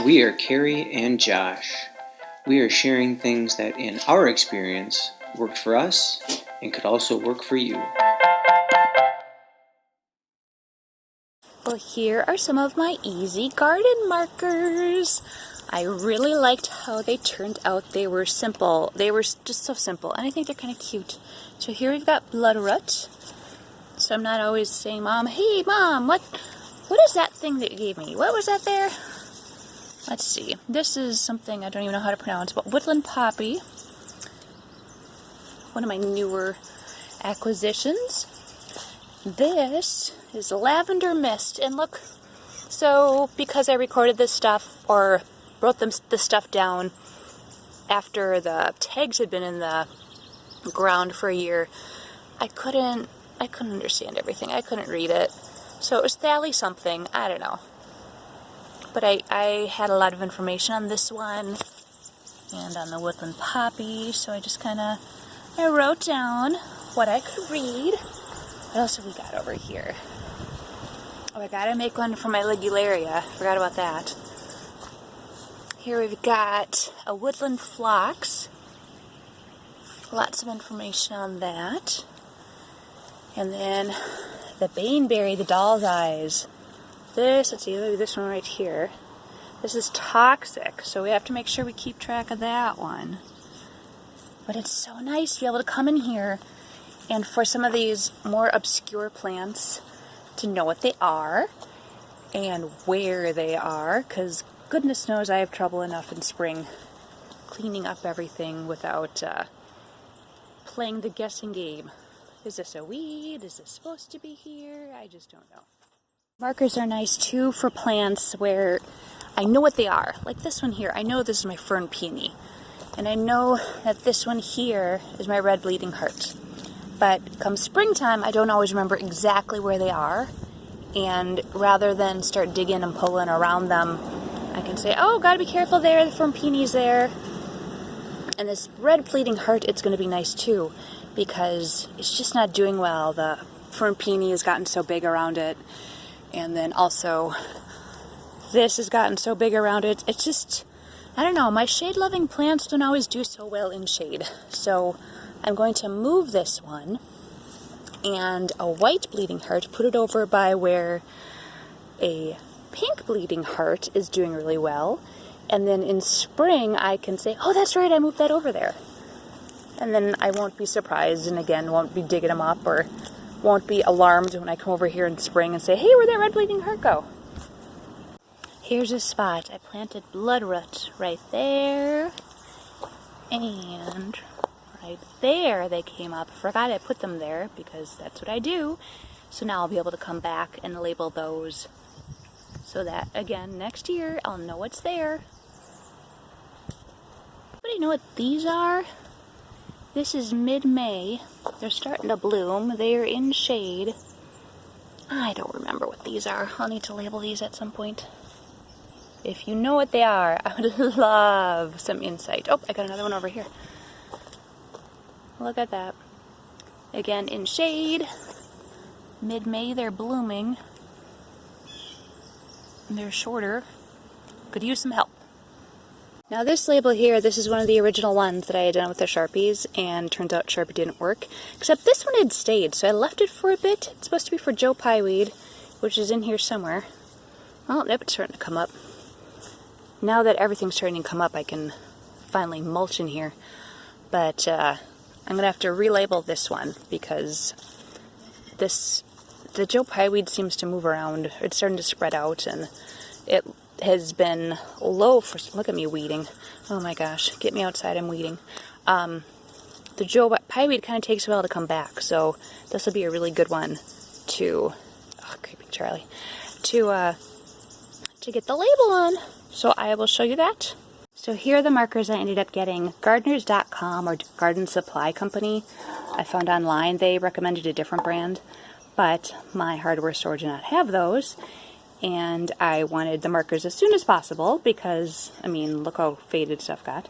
We are Carrie and Josh. We are sharing things that, in our experience, worked for us and could also work for you. Well, here are some of my easy garden markers. I really liked how they turned out. They were simple. They were just so simple, and I think they're kind of cute. So here we've got bloodroot. So I'm not always saying, Mom, hey, Mom, what is that thing that you gave me? What was that there? Let's see. This is something I don't even know how to pronounce, but woodland poppy. One of my newer acquisitions. This is lavender mist, and look, so because I recorded this stuff or wrote this stuff down after the tags had been in the ground for a year, I couldn't understand everything. I couldn't read it. So it was Thally something, I don't know. But I had a lot of information on this one and on the woodland poppy, so I just I wrote down what I could read. What else have we got over here? Oh, I gotta make one for my ligularia. Forgot about that. Here we've got a woodland phlox. Lots of information on that. And then the baneberry, the doll's eyes. Let's see, this one right here. This is toxic, so we have to make sure we keep track of that one. But it's so nice to be able to come in here and for some of these more obscure plants to know what they are and where they are, because goodness knows I have trouble enough in spring cleaning up everything without playing the guessing game. Is this a weed? Is this supposed to be here? I just don't know. Markers are nice too for plants where I know what they are. Like this one here, I know this is my fern peony. And I know that this one here is my red bleeding heart. But come springtime, I don't always remember exactly where they are. And rather than start digging and pulling around them, I can say, oh, gotta be careful there, the fern peony's there. And this red bleeding heart, it's gonna be nice too, because it's just not doing well. The fern peony has gotten so big around it. And then also, this has gotten so big around it. It's just, I don't know, my shade-loving plants don't always do so well in shade. So I'm going to move this one and a white bleeding heart, put it over by where a pink bleeding heart is doing really well. And then in spring, I can say, oh, that's right, I moved that over there. And then I won't be surprised, and again, won't be digging them up or won't be alarmed when I come over here in spring and say, hey, where'd that red bleeding heart go? Here's a spot. I planted bloodroot right there. And right there they came up. I forgot I put them there because that's what I do. So now I'll be able to come back and label those so that, again, next year I'll know what's there. But you know what these are? This is mid-May. They're starting to bloom. They're in shade. I don't remember what these are. I'll need to label these at some point. If you know what they are, I would love some insight. Oh, I got another one over here. Look at that. Again, in shade. Mid-May, they're blooming. And they're shorter. Could use some help. Now this label here, this is one of the original ones that I had done with the Sharpies, and turns out Sharpie didn't work. Except this one had stayed, so I left it for a bit. It's supposed to be for Joe Pyeweed, which is in here somewhere. Oh, nope, it's starting to come up. Now that everything's starting to come up, I can finally mulch in here. But I'm going to have to relabel this one, because the Joe Pyeweed seems to move around. It's starting to spread out, and it has been low for, look at me weeding. Oh my gosh, get me outside, I'm weeding. The Joe Pyeweed kind of takes a while to come back, so this will be a really good one to, oh, creeping Charlie, to get the label on. So I will show you that. So here are the markers I ended up getting. Gardeners.com or Garden Supply Company. I found online they recommended a different brand, but my hardware store did not have those. And I wanted the markers as soon as possible because, I mean, look how faded stuff got.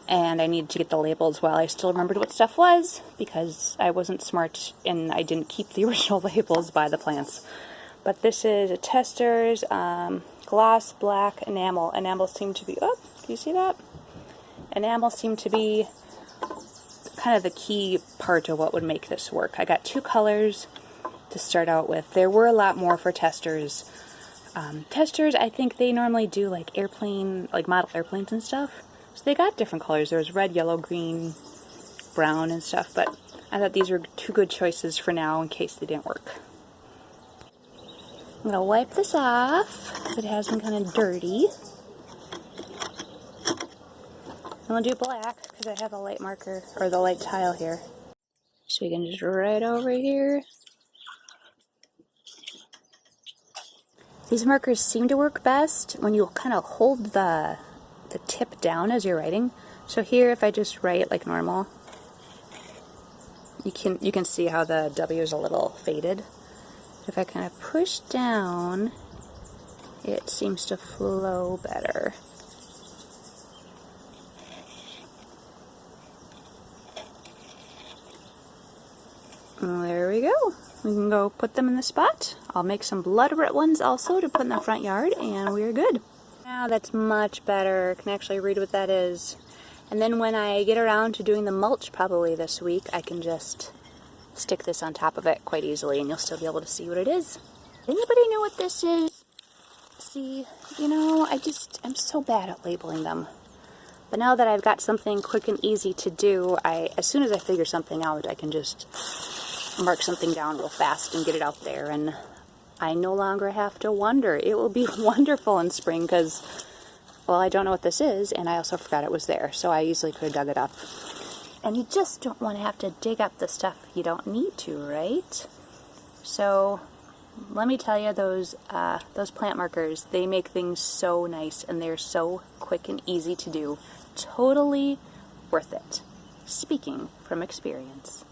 And I needed to get the labels while I still remembered what stuff was, because I wasn't smart and I didn't keep the original labels by the plants. But this is a Testors gloss black enamel. Enamels seem to be, oh, can you see that? Enamels seem to be kind of the key part of what would make this work. I got 2 colors to start out with. There were a lot more for Testors. Testors, I think they normally do like airplane, like model airplanes and stuff. So they got different colors. There was red, yellow, green, brown and stuff, but I thought these were 2 good choices for now in case they didn't work. I'm gonna wipe this off. It has been kind of dirty. I'm gonna do black because I have a light marker, or the light tile here. So we can just right over here. These markers seem to work best when you kind of hold the tip down as you're writing. So here, if I just write like normal, you can see how the W is a little faded. If I kind of push down, it seems to flow better. There we go. We can go put them in the spot. I'll make some blood-red ones also to put in the front yard, and we're good. Now that's much better. I can actually read what that is. And then when I get around to doing the mulch probably this week, I can just stick this on top of it quite easily, and you'll still be able to see what it is. Anybody know what this is? See, you know, I'm so bad at labeling them. But now that I've got something quick and easy to do, as soon as I figure something out, I can just mark something down real fast and get it out there, and I no longer have to wonder. It will be wonderful in spring because, well, I don't know what this is, and I also forgot it was there, so I easily could have dug it up. And you just don't want to have to dig up the stuff you don't need to, right? So let me tell you, those plant markers, they make things so nice, and they're so quick and easy to do. Totally worth it. Speaking from experience.